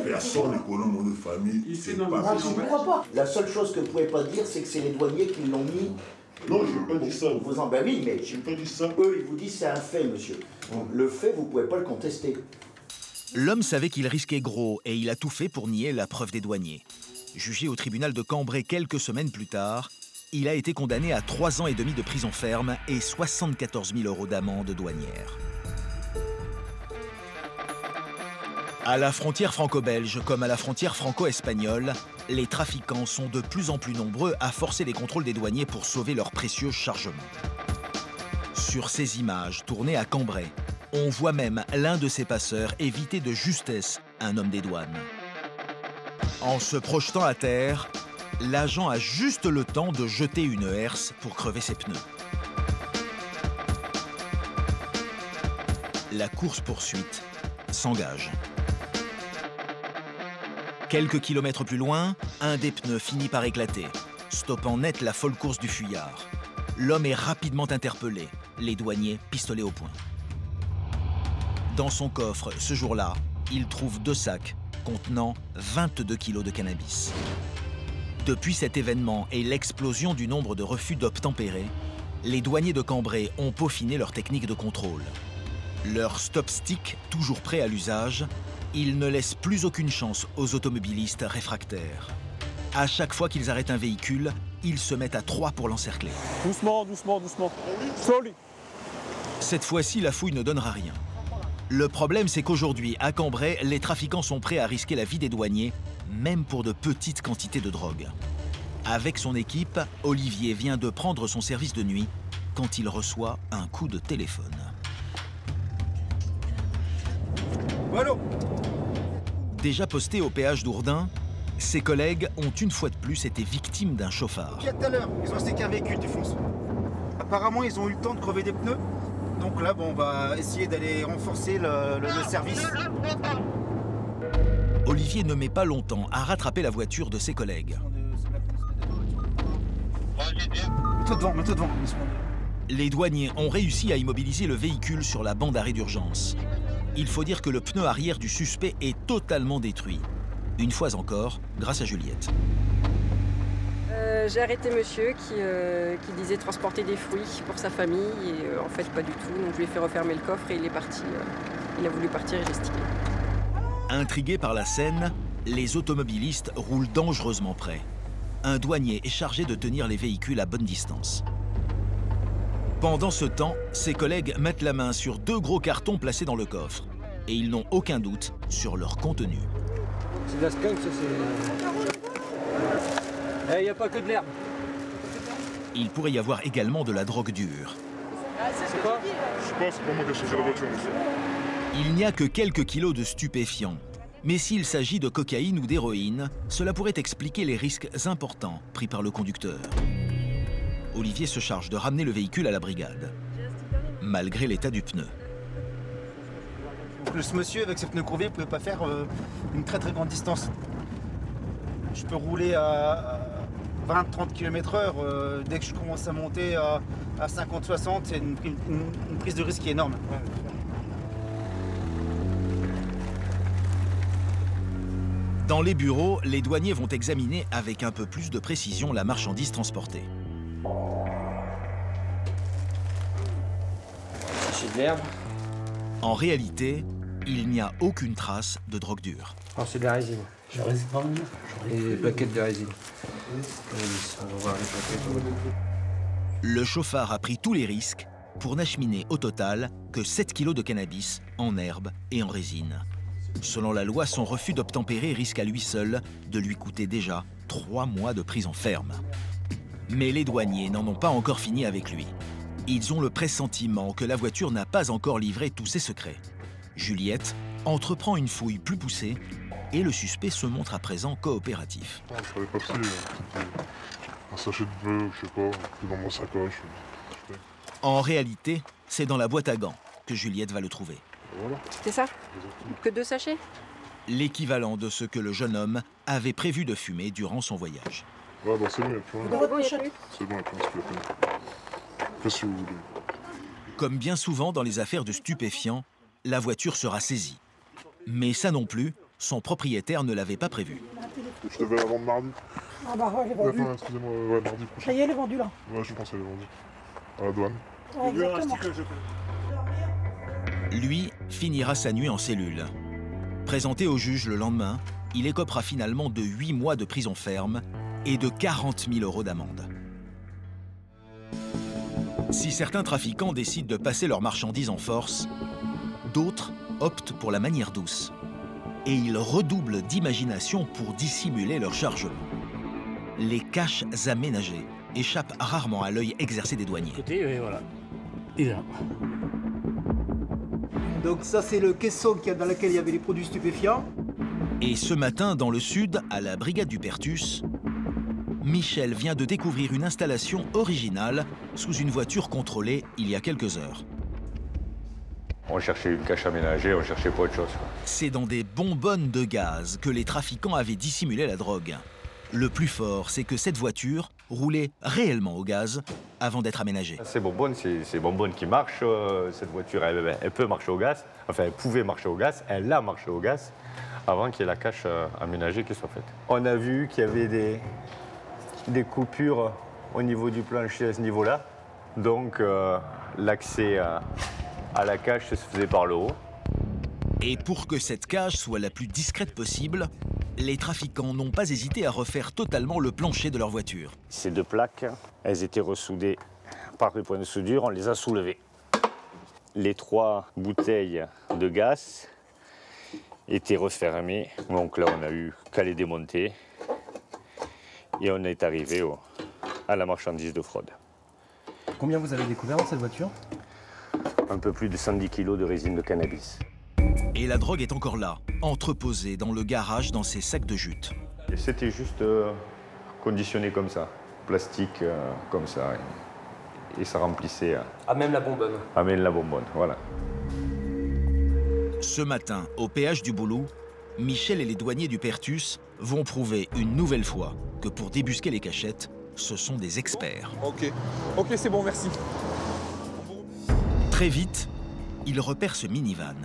Personne ne connaît mon nom de famille. C'est pas possible. Je ne crois pas. La seule chose que vous ne pouvez pas dire, c'est que c'est les douaniers qui l'ont mis. Non, je n'ai pas dit ça. Vous en ben oui, mais j'ai pas dit ça. Eux, ils vous disent c'est un fait, monsieur. Le fait, vous ne pouvez pas le contester. L'homme savait qu'il risquait gros et il a tout fait pour nier la preuve des douaniers. Jugé au tribunal de Cambrai quelques semaines plus tard, il a été condamné à 3 ans et demi de prison ferme et 74 000 € d'amende douanière. À la frontière franco-belge comme à la frontière franco-espagnole, les trafiquants sont de plus en plus nombreux à forcer les contrôles des douaniers pour sauver leurs précieux chargements. Sur ces images tournées à Cambrai, on voit même l'un de ces passeurs éviter de justesse un homme des douanes. En se projetant à terre, l'agent a juste le temps de jeter une herse pour crever ses pneus. La course-poursuite s'engage. Quelques kilomètres plus loin, un des pneus finit par éclater, stoppant net la folle course du fuyard. L'homme est rapidement interpellé, les douaniers pistolets au poing. Dans son coffre, ce jour-là, il trouve 2 sacs contenant 22 kilos de cannabis. Depuis cet événement et l'explosion du nombre de refus d'obtempérer, les douaniers de Cambrai ont peaufiné leur technique de contrôle. Leur stop-stick, toujours prêt à l'usage, ils ne laissent plus aucune chance aux automobilistes réfractaires. À chaque fois qu'ils arrêtent un véhicule, ils se mettent à 3 pour l'encercler. Doucement, doucement, doucement. Slowly. Cette fois-ci, la fouille ne donnera rien. Le problème, c'est qu'aujourd'hui, à Cambrai, les trafiquants sont prêts à risquer la vie des douaniers, même pour de petites quantités de drogue. Avec son équipe, Olivier vient de prendre son service de nuit quand il reçoit un coup de téléphone. Allô ? Déjà posté au péage d'Ourdin, ses collègues ont une fois de plus été victimes d'un chauffard. Il y a tout à l'heure, ils ont resté qu'un véhicule défonce. Apparemment, ils ont eu le temps de crever des pneus. Donc là, bon, on va essayer d'aller renforcer le service. Olivier ne met pas longtemps à rattraper la voiture de ses collègues. Mets-toi devant, mets-toi devant. Les douaniers ont réussi à immobiliser le véhicule sur la bande d'arrêt d'urgence. Il faut dire que le pneu arrière du suspect est totalement détruit. Une fois encore, grâce à Juliette. J'ai arrêté monsieur qui disait transporter des fruits pour sa famille et en fait pas du tout. Donc je lui ai fait refermer le coffre et il est parti. Il a voulu partir et gesticuler. Intrigués par la scène, les automobilistes roulent dangereusement près. Un douanier est chargé de tenir les véhicules à bonne distance. Pendant ce temps, ses collègues mettent la main sur 2 gros cartons placés dans le coffre. Et ils n'ont aucun doute sur leur contenu. C'est de la skunk, ça c'est... Il n'y a pas que de l'herbe. Il pourrait y avoir également de la drogue dure. C'est quoi? Je sais pas, c'est pas moi qui ai cherché la voiture, monsieur. Il n'y a que quelques kilos de stupéfiants. Mais s'il s'agit de cocaïne ou d'héroïne, cela pourrait expliquer les risques importants pris par le conducteur. Olivier se charge de ramener le véhicule à la brigade, malgré l'état du pneu. Donc, ce monsieur, avec ses pneus courbés, ne pouvait pas faire une très très grande distance. Je peux rouler à 20-30 km/h. Dès que je commence à monter à 50-60, c'est une prise de risque qui est énorme. Dans les bureaux, les douaniers vont examiner avec un peu plus de précision la marchandise transportée. C'est de l'herbe. En réalité, il n'y a aucune trace de drogue dure. Oh, c'est de la résine. Je résine pas mal. Et des plaquettes de résine. Le chauffard a pris tous les risques pour n'acheminer au total que 7 kilos de cannabis en herbe et en résine. Selon la loi, son refus d'obtempérer risque à lui seul de lui coûter déjà 3 mois de prison ferme. Mais les douaniers n'en ont pas encore fini avec lui. Ils ont le pressentiment que la voiture n'a pas encore livré tous ses secrets. Juliette entreprend une fouille plus poussée et le suspect se montre à présent coopératif. Je savais pas si c'était un sachet de bœuf, je sais pas, dans mon sacoche. En réalité, c'est dans la boîte à gants que Juliette va le trouver. Voilà. C'était ça? Que 2 sachets? L'équivalent de ce que le jeune homme avait prévu de fumer durant son voyage. Ouais, bah c'est bon, il y a plus rien. Dans votre pochette. C'est bon, il y a plus rien. si vous voulez. Comme bien souvent dans les affaires de stupéfiants, la voiture sera saisie. Mais ça non plus, son propriétaire ne l'avait pas prévu. Je devais la vendre mardi. Ah bah ouais, elle est vendue. Enfin, excusez-moi, ouais, mardi prochain. Ça y est, elle est vendue là. Ouais, je pense qu'elle est vendue. À la douane. Ouais, exactement. Lui finira sa nuit en cellule. Présenté au juge le lendemain, il écopera finalement de 8 mois de prison ferme et de 40 000 € d'amende. Si certains trafiquants décident de passer leurs marchandises en force, d'autres optent pour la manière douce. Et ils redoublent d'imagination pour dissimuler leur chargement. Les caches aménagées échappent rarement à l'œil exercé des douaniers. Écoutez, oui, voilà. Il est là. Donc ça, c'est le caisson dans lequel il y avait les produits stupéfiants. Et ce matin, dans le sud, à la brigade du Pertus, Michel vient de découvrir une installation originale sous une voiture contrôlée il y a quelques heures. On cherchait une cache aménagée, on cherchait pas autre chose. C'est dans des bonbonnes de gaz que les trafiquants avaient dissimulé la drogue. Le plus fort, c'est que cette voiture roulait réellement au gaz avant d'être aménagée. Ces bonbonnes, c'est bonbonnes qui marchent. Cette voiture, elle peut marcher au gaz. Enfin, elle pouvait marcher au gaz. Elle a marché au gaz avant qu'il y ait la cache aménagée qui soit faite. On a vu qu'il y avait des coupures au niveau du plancher à ce niveau-là. Donc, l'accès à la cage se faisait par le haut. Et pour que cette cage soit la plus discrète possible, les trafiquants n'ont pas hésité à refaire totalement le plancher de leur voiture. Ces deux plaques, elles étaient ressoudées par des points de soudure, on les a soulevées. Les 3 bouteilles de gaz étaient refermées, donc là on a eu qu'à les démonter et on est arrivé à la marchandise de fraude. Combien vous avez découvert dans cette voiture? Un peu plus de 110 kg de résine de cannabis. Et la drogue est encore là, entreposée dans le garage dans ces sacs de jute. C'était juste conditionné comme ça, plastique comme ça, et ça remplissait. Ah, même la bonbonne. Ah, même la bonbonne, voilà. Ce matin, au péage du Boulou, Michel et les douaniers du Pertus vont prouver une nouvelle fois que pour débusquer les cachettes, ce sont des experts. Ok, c'est bon, merci. Très vite, ils repèrent ce minivan.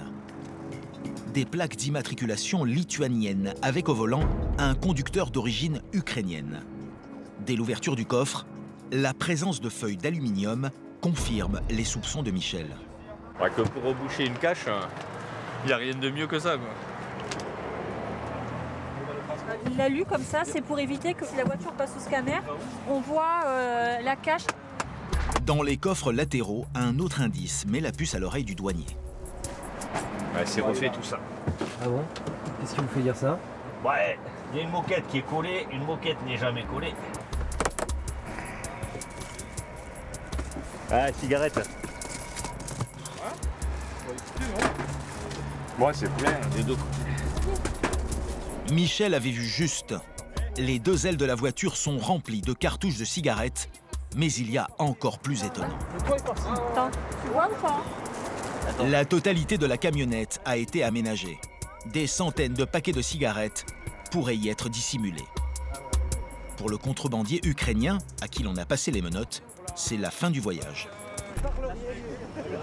Des plaques d'immatriculation lituaniennes avec au volant un conducteur d'origine ukrainienne. Dès l'ouverture du coffre, la présence de feuilles d'aluminium confirme les soupçons de Michel. Ouais, que pour reboucher une cache, il n'y a rien de mieux que ça, quoi. Il l'a lu comme ça, c'est pour éviter que si la voiture passe au scanner, on voit la cache. Dans les coffres latéraux, un autre indice met la puce à l'oreille du douanier. Ouais, c'est refait tout ça. Ah bon? Qu'est-ce qui vous fait dire ça? Ouais, il y a une moquette qui est collée, une moquette n'est jamais collée. Ah, cigarette. Moi, c'est plein des deux côtés. Michel avait vu juste. Les 2 ailes de la voiture sont remplies de cartouches de cigarettes, mais il y a encore plus étonnant. Attends, tu vois ou pas? La totalité de la camionnette a été aménagée. Des centaines de paquets de cigarettes pourraient y être dissimulés. Pour le contrebandier ukrainien, à qui l'on a passé les menottes, c'est la fin du voyage.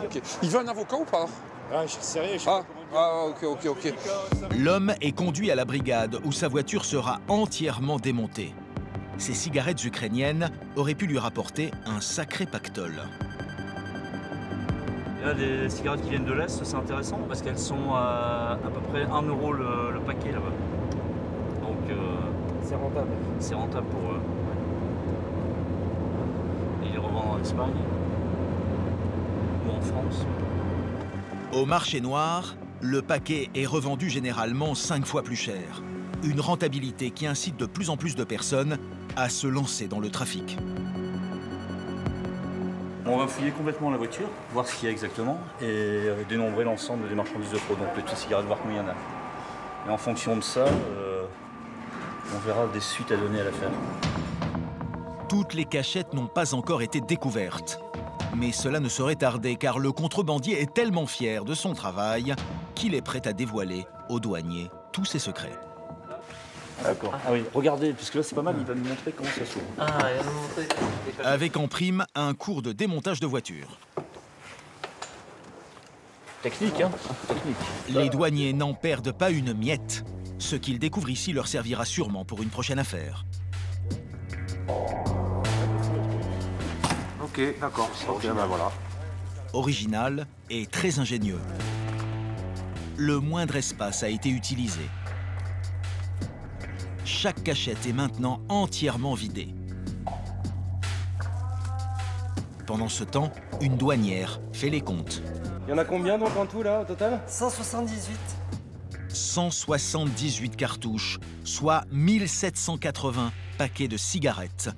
Okay. Il veut un avocat ou pas? Ah, je sais rien, je sais pas comment dire. Ok. L'homme est conduit à la brigade où sa voiture sera entièrement démontée. Ces cigarettes ukrainiennes auraient pu lui rapporter un sacré pactole. Il y a des cigarettes qui viennent de l'Est, c'est intéressant parce qu'elles sont à peu près 1 € le paquet là-bas. Donc c'est rentable. C'est rentable pour eux. Et ils les revendent en Espagne ou en France. Au marché noir, le paquet est revendu généralement 5 fois plus cher. Une rentabilité qui incite de plus en plus de personnes à se lancer dans le trafic. On va fouiller complètement la voiture, voir ce qu'il y a exactement et dénombrer l'ensemble des marchandises de fraude, donc les petites cigarettes, voir combien il y en a. Et en fonction de ça, on verra des suites à donner à l'affaire. Toutes les cachettes n'ont pas encore été découvertes. Mais cela ne saurait tarder car le contrebandier est tellement fier de son travail qu'il est prêt à dévoiler aux douaniers tous ses secrets. D'accord. Ah oui, regardez, puisque là c'est pas mal, il va nous montrer comment ça s'ouvre. Ah, il va nous montrer. Avec en prime un cours de démontage de voiture. Technique, hein. Technique. Les douaniers n'en perdent pas une miette. Ce qu'ils découvrent ici leur servira sûrement pour une prochaine affaire. Ok, d'accord. Ok, ben voilà. Original et très ingénieux. Le moindre espace a été utilisé. Chaque cachette est maintenant entièrement vidée. Pendant ce temps, une douanière fait les comptes. Il y en a combien donc en tout là au total? 178. 178 cartouches, soit 1780 paquets de cigarettes.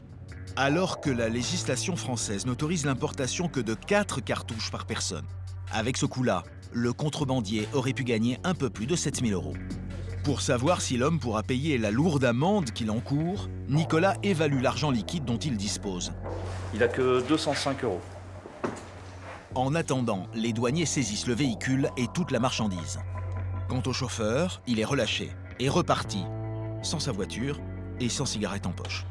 Alors que la législation française n'autorise l'importation que de 4 cartouches par personne. Avec ce coup-là, le contrebandier aurait pu gagner un peu plus de 7 000 €. Pour savoir si l'homme pourra payer la lourde amende qu'il encourt, Nicolas évalue l'argent liquide dont il dispose. Il a que 205 €. En attendant, les douaniers saisissent le véhicule et toute la marchandise. Quant au chauffeur, il est relâché et reparti, sans sa voiture et sans cigarette en poche.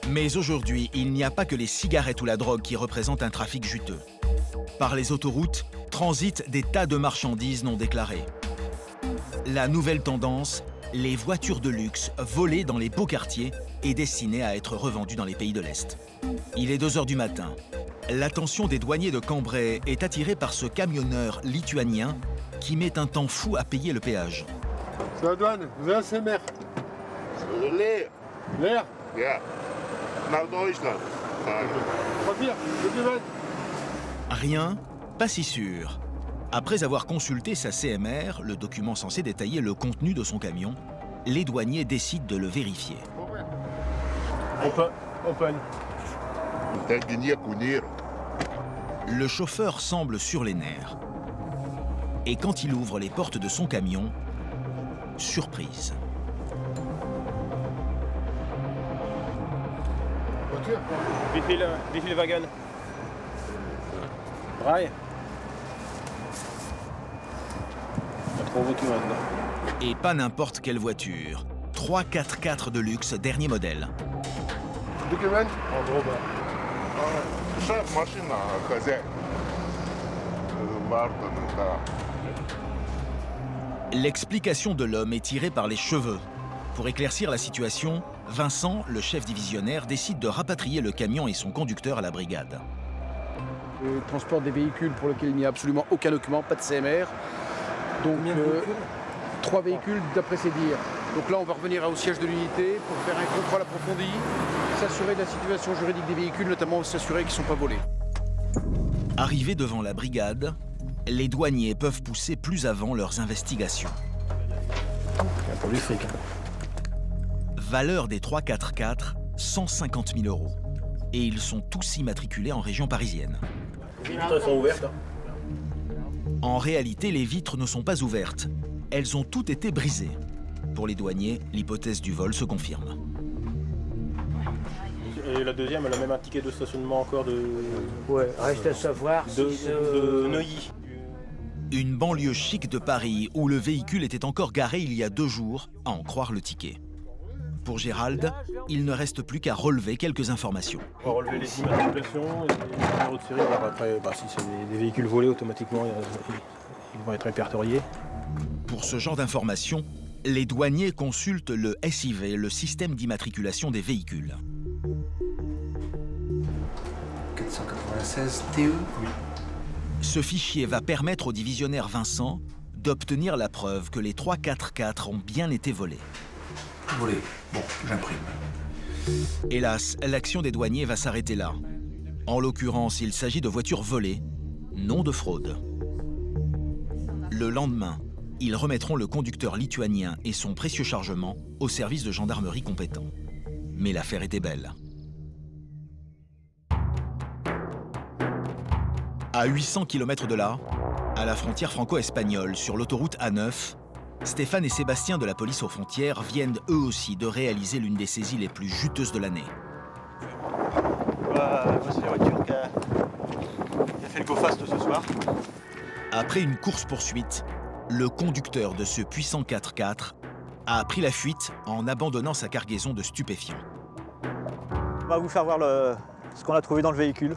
Mais aujourd'hui, il n'y a pas que les cigarettes ou la drogue qui représentent un trafic juteux. Par les autoroutes, transitent des tas de marchandises non déclarées. La nouvelle tendance, les voitures de luxe volées dans les beaux quartiers et destinées à être revendues dans les pays de l'Est. Il est 2 h du matin. L'attention des douaniers de Cambrai est attirée par ce camionneur lituanien qui met un temps fou à payer le péage. C'est la douane, vous avez un CMR? L'air. L'air? Yeah. Nach Deutschland. Rien, pas si sûr. Après avoir consulté sa CMR, le document censé détailler le contenu de son camion, les douaniers décident de le vérifier. Open. Le chauffeur semble sur les nerfs. Et quand il ouvre les portes de son camion, surprise. Wie viele Wagen? 3. Il y a 3 voitures là-dedans. Et pas n'importe quelle voiture. 3 4x4 de luxe, dernier modèle. L'explication de l'homme est tirée par les cheveux. Pour éclaircir la situation, Vincent, le chef divisionnaire, décide de rapatrier le camion et son conducteur à la brigade. Le transport des véhicules pour lequel il n'y a absolument aucun document, pas de CMR. Donc 3 véhicules d'après ses dires. Donc là on va revenir au siège de l'unité pour faire un contrôle approfondi, s'assurer de la situation juridique des véhicules, notamment s'assurer qu'ils ne sont pas volés. Arrivés devant la brigade, les douaniers peuvent pousser plus avant leurs investigations. Il y a pas du fric. Valeur des 3 4x4, 150 000 €. Et ils sont tous immatriculés en région parisienne. Les vitres sont ouvertes. En réalité, les vitres ne sont pas ouvertes. Elles ont toutes été brisées. Pour les douaniers, l'hypothèse du vol se confirme. Et la deuxième, elle a même un ticket de stationnement encore de... Ouais, reste à savoir de Neuilly. Une banlieue chic de Paris où le véhicule était encore garé il y a 2 jours, à en croire le ticket. Pour Gérald, il ne reste plus qu'à relever quelques informations. On va relever les immatriculations et les numéros de série. Alors après, si c'est des véhicules volés, automatiquement, ils vont être répertoriés. Pour ce genre d'informations, les douaniers consultent le SIV, le système d'immatriculation des véhicules. 496 TE. Oui. Ce fichier va permettre au divisionnaire Vincent d'obtenir la preuve que les 3 4x4 ont bien été volés. Volé. Bon, j'imprime. Hélas, l'action des douaniers va s'arrêter là. En l'occurrence, il s'agit de voitures volées, non de fraude. Le lendemain, ils remettront le conducteur lituanien et son précieux chargement au service de gendarmerie compétent. Mais l'affaire était belle. À 800 km de là, à la frontière franco-espagnole, sur l'autoroute A9, Stéphane et Sébastien de la police aux frontières viennent eux aussi de réaliser l'une des saisies les plus juteuses de l'année. C'est la voiture qui a fait le go-fast ce soir. Après une course-poursuite, le conducteur de ce puissant 4x4 a pris la fuite en abandonnant sa cargaison de stupéfiants. On va vous faire voir ce qu'on a trouvé dans le véhicule.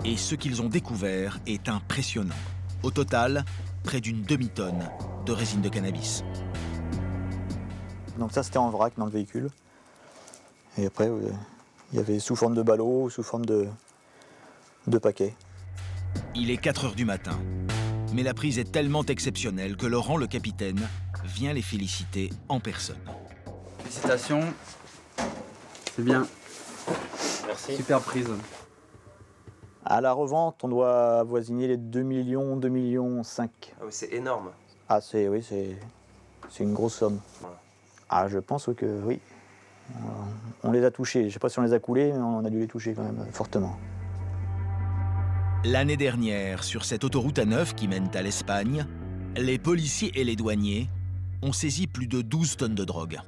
Et ce qu'ils ont découvert est impressionnant. Au total, près d'une demi-tonne de résine de cannabis. Donc ça, c'était en vrac dans le véhicule. Et après, il y avait sous forme de ballots, sous forme de paquets. Il est 4 heures du matin. Mais la prise est tellement exceptionnelle que Laurent, le capitaine, vient les féliciter en personne. Félicitations. C'est bien. Merci. Super prise. À la revente, on doit avoisiner les 2 millions, 2 millions 5. Ah oui, c'est énorme. Ah, oui, c'est une grosse somme. Voilà. Ah, je pense que oui. On les a touchés. Je ne sais pas si on les a coulés, mais on a dû les toucher quand même fortement. L'année dernière, sur cette autoroute A9 qui mène à l'Espagne, les policiers et les douaniers ont saisi plus de 12 tonnes de drogue.